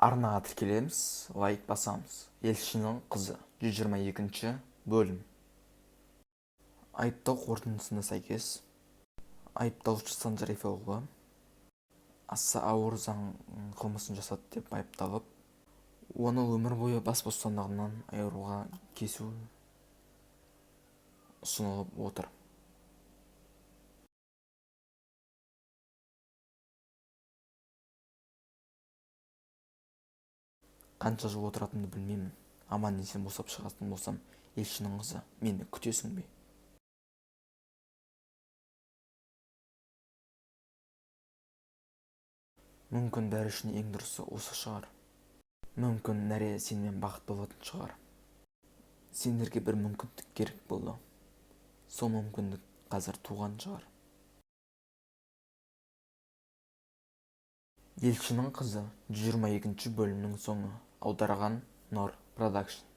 Арнаға тіркелеміз, лайк басамыз. Елшінің қызы 122 бөлім. Айыптау қорытындысына сәйкес, айыпталушы Санжар Ефеұлы аса ауыр заң қылмысын жасады деп айыпталып, оны өмір бойы бас бостандығынан айыруға кесу ұсынылып отыр. Қанша жыл отыратынымды білмеймін. Аман-есен босап шығатын болсам, елшінің қызы, мені күтесің бе? Мүмкін бәрі үшін ең дұрысы осы шығар. Мүмкін нәре сенімен бақытты болатын шығар. Сендерге бір мүмкіндік керек болды. Сол мүмкіндік қазір туған шығар. Елшінің қызы 122 бөлімнің соңы. Аударған Нор Продакшн.